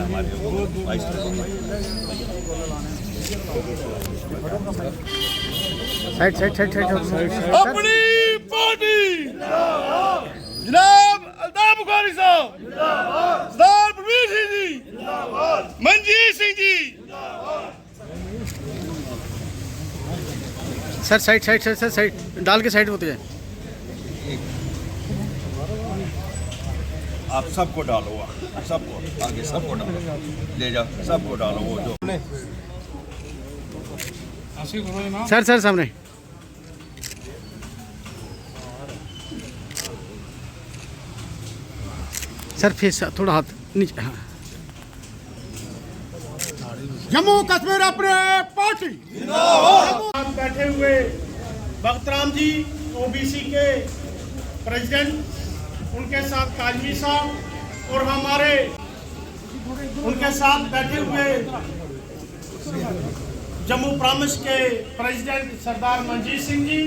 हमारे वाइस अपनी पार्टी जनाब अल्ताफ बुखारी साहब, सरदार परवीर सिंह जी, मनजीत सिंह जी। सर साइड डाल के साइड होते जाए। आप सबको डालो, सबको आगे सबको डालो, ले जाओ सबको डालो। वो जो सर सामने सर फेस थोड़ा हाथ नीचे। हाँ जम्मू कश्मीर अपने पार्टी बैठे हुए भगत राम जी ओबीसी के प्रेसिडेंट, उनके साथ काजमी साहब और हमारे उनके साथ बैठे हुए जम्मू प्रॉमिस के प्रेसिडेंट सरदार मनजीत सिंह जी,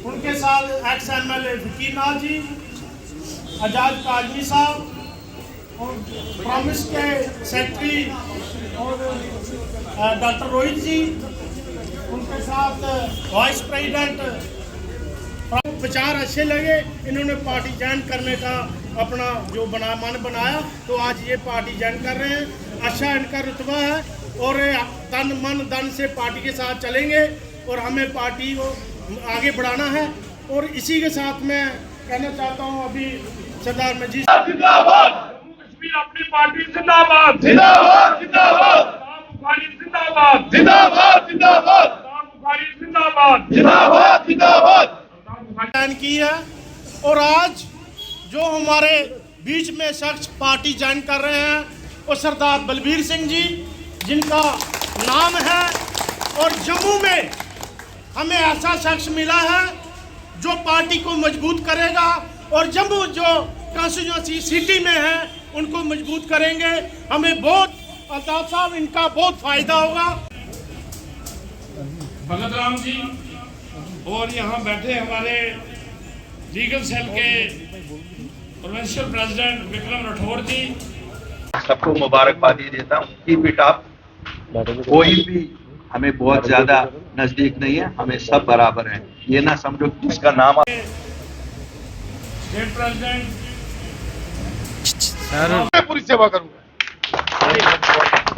उनके साथ एक्स MLA फकीर नाथ जी, आजाद काजमी साहब और प्रॉमिस के सेक्रेटरी और डॉक्टर रोहित जी, उनके साथ वाइस प्रेसिडेंट। विचार अच्छे लगे, इन्होंने पार्टी ज्वाइन करने का अपना जो मन बनाया, तो आज ये पार्टी ज्वाइन कर रहे हैं। अच्छा इनका रुतबा है और तन मन धन से पार्टी के साथ चलेंगे और हमें पार्टी को आगे बढ़ाना है। और इसी के साथ मैं कहना चाहता हूँ अभी सरदार मनजीत जिंदाबाद, जम्मू कश्मीर अपनी पार्टी जिंदाबाद, जिंदाबाद जिंदाबाद, बुखारी जिंदाबाद, जिंदाबाद जिंदाबाद, बुखारी जिंदाबाद, जिंदाबाद जिंदाबाद ज्वाइन की है। और आज जो हमारे बीच में शख्स पार्टी ज्वाइन कर रहे हैं वो सरदार बलबीर सिंह जी, जिनका नाम है। और जम्मू में हमें ऐसा शख्स मिला है जो पार्टी को मजबूत करेगा और जम्मू जो कॉन्स्टिट्यूंसी सिटी में है उनको मजबूत करेंगे। हमें बहुत अल्ताफ साहब इनका बहुत फायदा होगा। भगत राम जी और यहाँ बैठे हमारे लीगल सेल के प्रोविंशियल प्रेसिडेंट विक्रम राठौर जी, सबको मुबारकबादी देता हूँ। Keep it up. कोई भी हमें बहुत ज्यादा नजदीक नहीं है, हमें सब बराबर हैं। ये ना समझो किसका नाम स्टेट प्रेसिडेंट। मैं पूरी सेवा करूंगा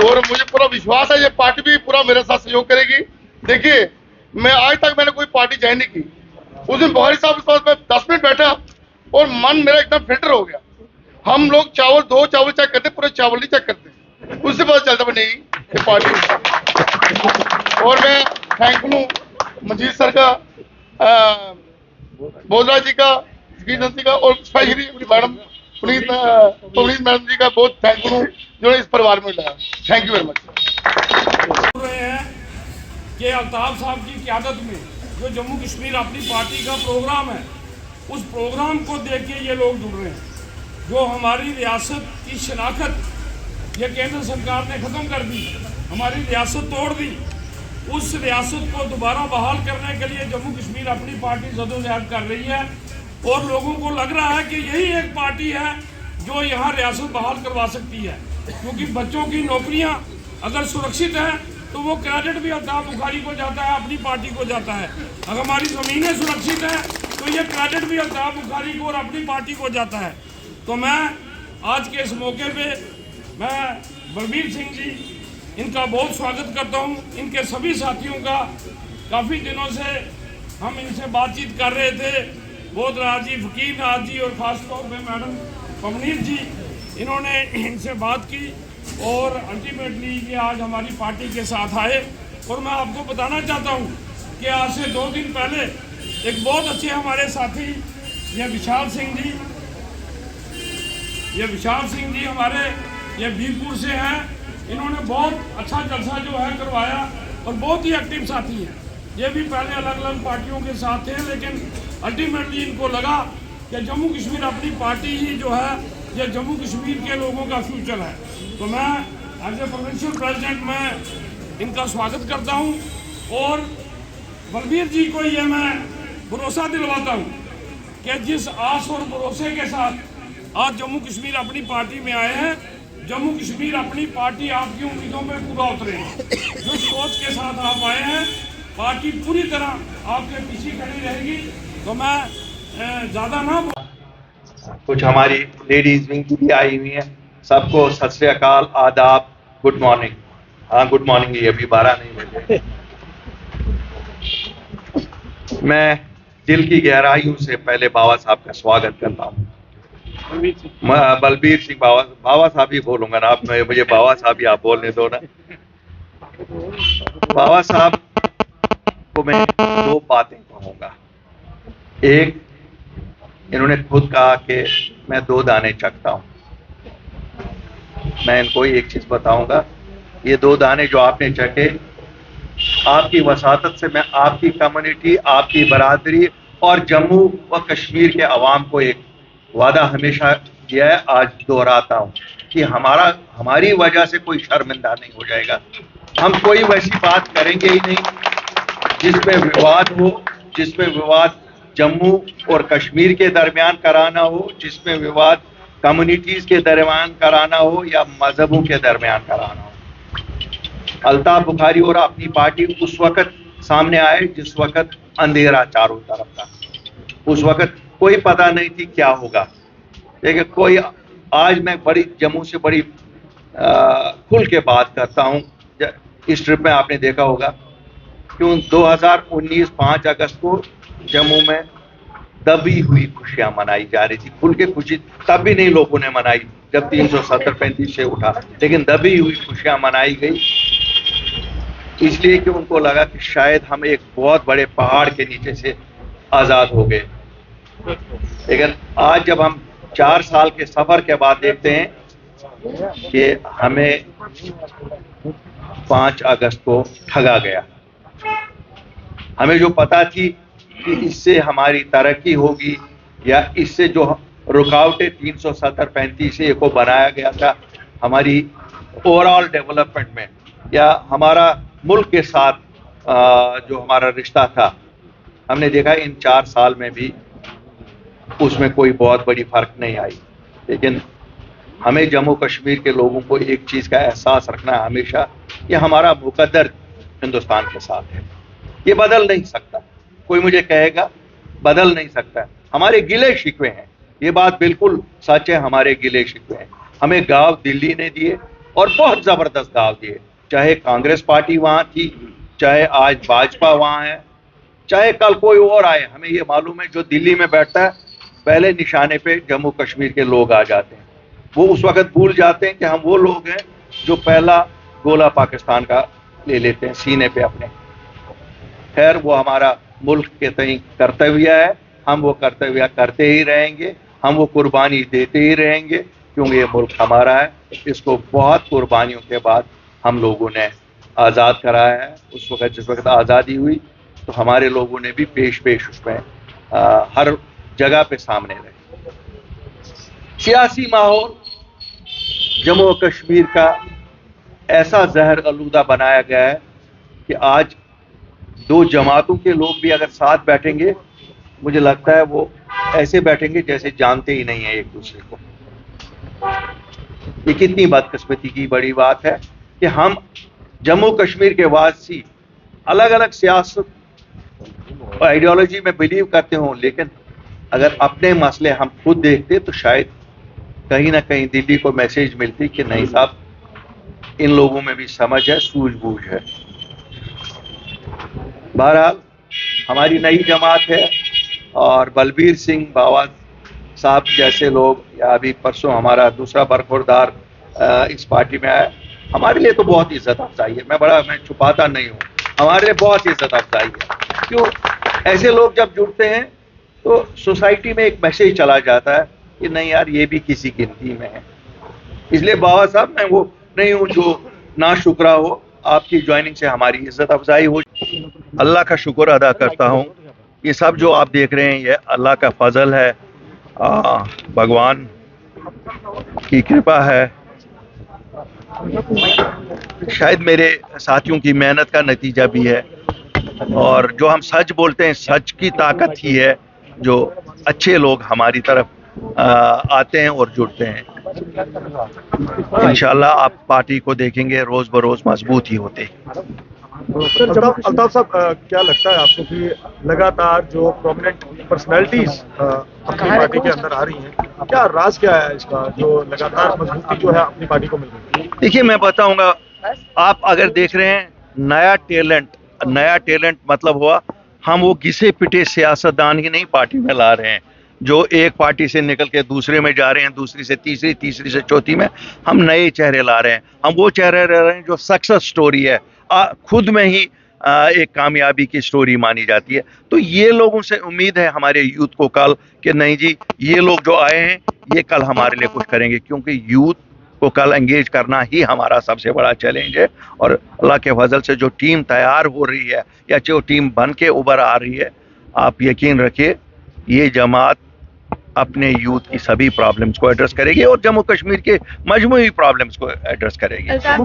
और मुझे पूरा विश्वास है ये पार्टी भी पूरा मेरे साथ सहयोग करेगी। देखिए मैं आज तक मैंने कोई पार्टी ज्वाइन नहीं की। उस दिन बुखारी साहब के पास मैं 10 मिनट बैठा और मन मेरा एकदम फिल्टर हो गया। हम लोग दो चावल चेक करते, पूरे चावल नहीं चेक करते, उससे पता चलता नहीं ये पार्टी। और मैं थैंकफुल हूँ मंजीत सर का, बोधराज जी का, फकीर जी का और स्पेशली मैडम पुनीत मैडम जी का बहुत थैंकफुल हूँ जिन्होंने इस परिवार में लाया। Thank you very much. रहे हैं कि अल्ताफ साहब की क़यादत में जो जम्मू कश्मीर अपनी पार्टी का प्रोग्राम है, उस प्रोग्राम को देख के ये लोग जुड़ रहे हैं। जो हमारी रियासत की शनाख्त ये केंद्र सरकार ने ख़त्म कर दी, हमारी रियासत तोड़ दी, उस रियासत को दोबारा बहाल करने के लिए जम्मू कश्मीर अपनी पार्टी जदोजहद कर रही है। और लोगों को लग रहा है कि यही एक पार्टी है जो यहाँ रियासत बहाल करवा सकती है, क्योंकि बच्चों की नौकरियाँ अगर सुरक्षित हैं तो वो क्रेडिट भी अल्ताफ बुखारी को जाता है, अपनी पार्टी को जाता है। अगर हमारी ज़मीनें सुरक्षित हैं तो ये क्रेडिट भी अल्ताफ बुखारी को और अपनी पार्टी को जाता है। तो मैं आज के इस मौके पे मैं बलबीर सिंह जी इनका बहुत स्वागत करता हूँ। इनके सभी साथियों का काफ़ी दिनों से हम इनसे बातचीत कर रहे थे, बोधराज जी, फकीर नाथ जी और ख़ास तौर पे मैडम पवनीत जी, इन्होंने इनसे बात की और अल्टीमेटली ये आज हमारी पार्टी के साथ आए। और मैं आपको बताना चाहता हूँ कि आज से 2 दिन पहले एक बहुत अच्छे हमारे साथी ये विशाल सिंह जी हमारे ये बीरपुर से हैं, इन्होंने बहुत अच्छा जलसा जो है करवाया और बहुत ही एक्टिव साथी हैं। ये भी पहले अलग अलग पार्टियों के साथ थे, लेकिन अल्टीमेटली इनको लगा कि जम्मू कश्मीर अपनी पार्टी ही जो है ये जम्मू कश्मीर के लोगों का फ्यूचर है। तो मैं एज ए प्रोविंशियल प्रेसिडेंट मैं इनका स्वागत करता हूं और बलबीर जी को ये मैं भरोसा दिलवाता हूं कि जिस आस और भरोसे के साथ आज जम्मू कश्मीर अपनी पार्टी में आए हैं, जम्मू कश्मीर अपनी पार्टी आपकी उम्मीदों में पूरा उतरेगा। जो सोच के साथ आप आए हैं, पार्टी पूरी तरह आपके पीछे खड़ी रहेगी। तो मैं ज़्यादा ना कुछ हमारी लेडीज विंग की भी आई हुई हैं। सबको सत श्री अकाल, आदाब, गुड मॉर्निंग। हाँ, गुड मॉर्निंग। ये अभी 12 नहीं बजे। मैं दिल की गहराइयों से पहले बाबा साहब का स्वागत करता हूँ। बलबीर सिंह बाबा साहब ही बोलूंगा ना, आप मुझे बाबा साहब ही आप बोलने दो ना। बाबा साहब को मैं 2 बातें कहूंगा। एक, इन्होंने खुद कहा कि मैं 2 दाने चखता हूं। मैं इनको एक चीज बताऊंगा, ये 2 दाने जो आपने चखे, आपकी वसातत से मैं आपकी कम्युनिटी, आपकी बरादरी और जम्मू व कश्मीर के अवाम को एक वादा हमेशा किया है, आज दोहराता हूं कि हमारी वजह से कोई शर्मिंदा नहीं हो जाएगा। हम कोई वैसी बात करेंगे ही नहीं जिसमें विवाद हो, जिसमें विवाद जम्मू और कश्मीर के दरमियान कराना हो, जिसमें विवाद कम्युनिटीज के दरमियान कराना हो या मजहबों के दरमियान कराना हो। अल्ताफ बुखारी और अपनी पार्टी उस वक्त सामने आए जिस वक्त अंधेरा चारों तरफ था। उस वक्त कोई पता नहीं थी क्या होगा, लेकिन कोई, आज मैं बड़ी जम्मू से बड़ी खुल के बात करता हूं। इस ट्रिप में आपने देखा होगा क्यों 2019 5 अगस्त को जम्मू में दबी हुई खुशियां मनाई जा रही थी। खुल के खुशी तब भी नहीं लोगों ने मनाई जब 370-35 से उठा, लेकिन दबी हुई खुशियां मनाई गई इसलिए कि उनको लगा कि शायद हम एक बहुत बड़े पहाड़ के नीचे से आजाद हो गए। लेकिन आज जब हम 4 साल के सफर के बाद देखते हैं कि हमें 5 अगस्त को ठगा गया। हमें जो पता थी कि इससे हमारी तरक्की होगी या इससे जो रुकावटें 370-35 से को बनाया गया था हमारी ओवरऑल डेवलपमेंट में या हमारा मुल्क के साथ जो हमारा रिश्ता था, हमने देखा इन 4 साल में भी उसमें कोई बहुत बड़ी फर्क नहीं आई। लेकिन हमें जम्मू कश्मीर के लोगों को एक चीज़ का एहसास रखना है हमेशा कि हमारा मुकद्दर हिंदुस्तान के साथ है। ये बदल नहीं सकता। कोई मुझे कहेगा बदल नहीं सकता। हमारे गिले शिकवे हैं, ये बात बिल्कुल सच है। हमारे गिले शिकवे हैं। हमें गांव दिल्ली ने दिए और बहुत ज़बरदस्त गांव दिए, चाहे कांग्रेस पार्टी वहाँ थी, चाहे आज भाजपा वहाँ है, चाहे कल कोई और आए। हमें ये मालूम है जो दिल्ली में बैठता है पहले निशाने पे जम्मू कश्मीर के लोग आ जाते हैं। वो उस वक्त भूल जाते हैं कि हम वो लोग हैं जो पहला गोला पाकिस्तान का ले लेते हैं सीने पे अपने। खैर, वो हमारा मुल्क के तय कर्तव्य है, हम वो कर्तव्य करते ही रहेंगे, हम वो कुर्बानी देते ही रहेंगे क्योंकि ये मुल्क हमारा है। इसको बहुत कुर्बानियों के बाद हम लोगों ने आज़ाद कराया है। उस वक्त जिस वक्त आज़ादी हुई तो हमारे लोगों ने भी पेश उसमें हर जगह पे सामने रहे। सियासी माहौल जम्मू और कश्मीर का ऐसा जहर आलूदा बनाया गया है कि आज 2 जमातों के लोग भी अगर साथ बैठेंगे, मुझे लगता है वो ऐसे बैठेंगे जैसे जानते ही नहीं है एक दूसरे को। ये कितनी बदकिस्मती की बड़ी बात है कि हम जम्मू कश्मीर के वासी अलग अलग सियासत आइडियोलॉजी में बिलीव करते हों, लेकिन अगर अपने मसले हम खुद देखते तो शायद कहीं ना कहीं दिल्ली को मैसेज मिलती कि नहीं साहब, इन लोगों में भी समझ है, सूझबूझ है। बहरहाल हमारी नई जमात है और बलबीर सिंह बाबा साहब जैसे लोग, या अभी परसों हमारा दूसरा बरखुरदार इस पार्टी में आया, हमारे लिए तो बहुत इज्जत अफजाई है। मैं छुपाता नहीं हूँ, हमारे लिए बहुत इज्जत अफजाई है। क्यों? ऐसे लोग जब जुड़ते हैं तो सोसाइटी में एक मैसेज चला जाता है कि नहीं यार, ये भी किसी गिनती में है। इसलिए बाबा साहब, मैं वो नहीं हूँ जो नाशुक्रा हो, आपकी ज्वाइनिंग से हमारी इज्जत अफजाई हो। अल्लाह का शुक्र अदा करता हूँ। ये सब जो आप देख रहे हैं ये अल्लाह का फजल है, भगवान की कृपा है, शायद मेरे साथियों की मेहनत का नतीजा भी है। और जो हम सच बोलते हैं, सच की ताकत ही है जो अच्छे लोग हमारी तरफ आते हैं और जुड़ते हैं। इंशाल्लाह आप पार्टी को देखेंगे रोज बरोज मजबूत ही होते। अल्ताफ साहब, क्या लगता है आपको कि लगातार जो प्रोमिनेंट पर्सनैलिटीज अपनी पार्टी के अंदर आ रही हैं, क्या राज क्या है इसका जो लगातार मजबूती जो है अपनी पार्टी को मिल रही है? देखिए मैं बताऊंगा, आप अगर देख रहे हैं नया टैलेंट मतलब हुआ हम वो घिसे पिटे सियासतदान ही नहीं पार्टी में ला रहे हैं जो एक पार्टी से निकल के दूसरे में जा रहे हैं, दूसरी से तीसरी, तीसरी से चौथी में हम नए चेहरे ला रहे हैं। हम वो चेहरे ला रहे हैं जो सक्सेस स्टोरी है, खुद में ही एक कामयाबी की स्टोरी मानी जाती है। तो ये लोगों से उम्मीद है हमारे यूथ को कल कि नहीं जी ये लोग जो आए हैं ये कल हमारे लिए कुछ करेंगे, क्योंकि यूथ को कल एंगेज करना ही हमारा सबसे बड़ा चैलेंज है। और अल्लाह के फजल से जो टीम तैयार हो रही है या जो टीम बन के उभर आ रही है, आप यकीन रखिए ये जमात अपने यूथ की सभी प्रॉब्लम्स को एड्रेस करेगी और जम्मू कश्मीर के मजमूई प्रॉब्लम्स को एड्रेस करेगी। जम्मू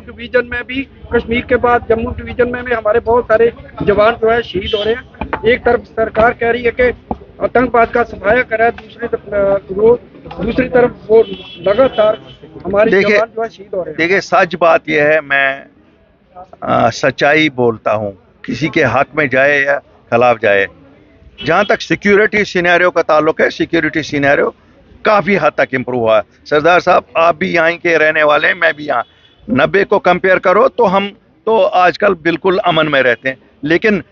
डिवीजन में भी, कश्मीर के बाद जम्मू डिवीजन में भी हमारे बहुत सारे जवान जो है शहीद हो रहे हैं। एक तरफ सरकार कह रही है कि आतंकवाद का सफाया करा, दूसरी तरफ वो लगातार हमारे जवान जो है शहीद हो रहे हैं। देखिए सच बात यह है, मैं सच्चाई बोलता हूँ, किसी के हक में जाए या खिलाफ जाए। जहाँ तक सिक्योरिटी सिनेरियो का ताल्लुक है, सिक्योरिटी सिनेरियो काफ़ी हद तक इम्प्रूव हुआ है। सरदार साहब आप भी यहाँ के रहने वाले हैं, मैं भी यहाँ, 90 को कंपेयर करो तो हम तो आजकल बिल्कुल अमन में रहते हैं, लेकिन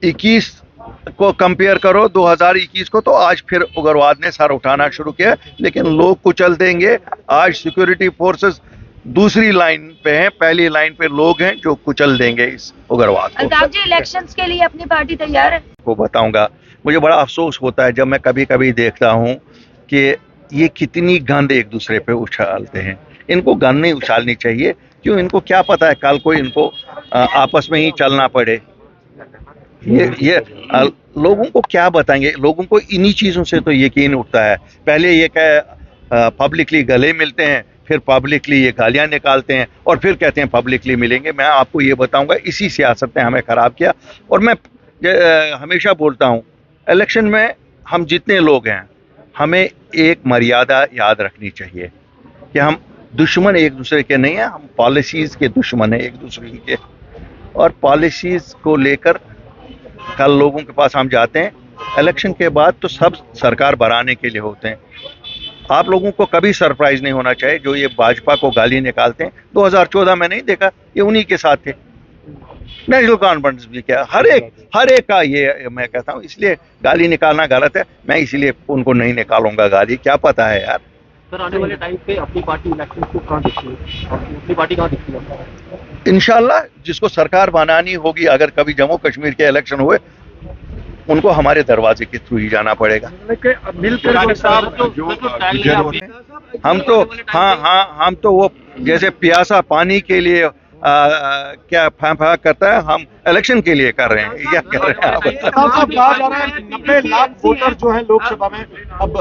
21 को कंपेयर करो 2021 को तो आज फिर उग्रवाद ने सर उठाना शुरू किया। लेकिन लोग कुचल देंगे, आज सिक्योरिटी फोर्सेस दूसरी लाइन पे हैं, पहली लाइन पे लोग हैं जो कुचल देंगे इस उग्रवाद को। अल्ताफ जी इलेक्शंस के लिए अपनी पार्टी तैयार है? को बताऊंगा, मुझे बड़ा अफसोस होता है जब मैं कभी कभी देखता हूं कि ये कितनी गंद एक दूसरे पे उछालते हैं। इनको गंद नहीं उछालनी चाहिए, क्यों, इनको क्या पता है कल को इनको आपस में ही चलना पड़े। ये लोगों को क्या बताएंगे, लोगों को इन्हीं चीज़ों से तो यकीन उठता है। पहले ये क्या पब्लिकली गले मिलते हैं, फिर पब्लिकली ये गालियाँ निकालते हैं और फिर कहते हैं पब्लिकली मिलेंगे। मैं आपको ये बताऊंगा इसी सियासत ने हमें ख़राब किया। और मैं हमेशा बोलता हूँ इलेक्शन में हम जितने लोग हैं हमें एक मर्यादा याद रखनी चाहिए कि हम दुश्मन एक दूसरे के नहीं हैं, हम पॉलिसीज़ के दुश्मन हैं एक दूसरे के। और पॉलिसीज़ को लेकर कल लोगों के पास हम जाते हैं, इलेक्शन के बाद तो सब सरकार बनाने के लिए होते हैं। आप लोगों को कभी सरप्राइज नहीं होना चाहिए जो ये भाजपा को गाली निकालते हैं। 2014 में नहीं देखा, ये उन्हीं के साथ थे, नेशनल कॉन्फ्रेंस भी किया, हर एक का ये मैं कहता हूँ। इसलिए गाली निकालना गलत है, मैं इसलिए उनको नहीं निकालूंगा गाली, क्या पता है यार। सर आने वाले टाइम पे अपनी पार्टी इलेक्शन को कहाँ दिखती है, अपनी पार्टी कहाँ दिखती है? इंशाल्लाह जिसको सरकार बनानी होगी, अगर कभी जम्मू कश्मीर के इलेक्शन हुए उनको हमारे दरवाजे के थ्रू ही जाना पड़ेगा। मिलकर हम तो हम तो वो जैसे प्यासा पानी के लिए क्या फा करता है, हम इलेक्शन के लिए कर रहे हैं, क्या कर रहे हैं आप? कहा जा रहा है 90 लाख वोटर जो है लोकसभा में अब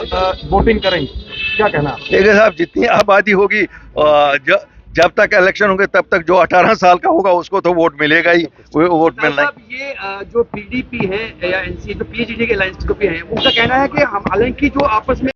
वोटिंग करेंगे, क्या कहना? देखिए साहब, जितनी आबादी होगी जब तक इलेक्शन होंगे तब तक जो 18 साल का होगा उसको तो वोट मिलेगा ही, वो वोट मिलना ही। ये जो पीडीपी है या एनसी जो पीजेडी के अलायंस जो भी है, उनका कहना है कि हम हालांकि जो आपस में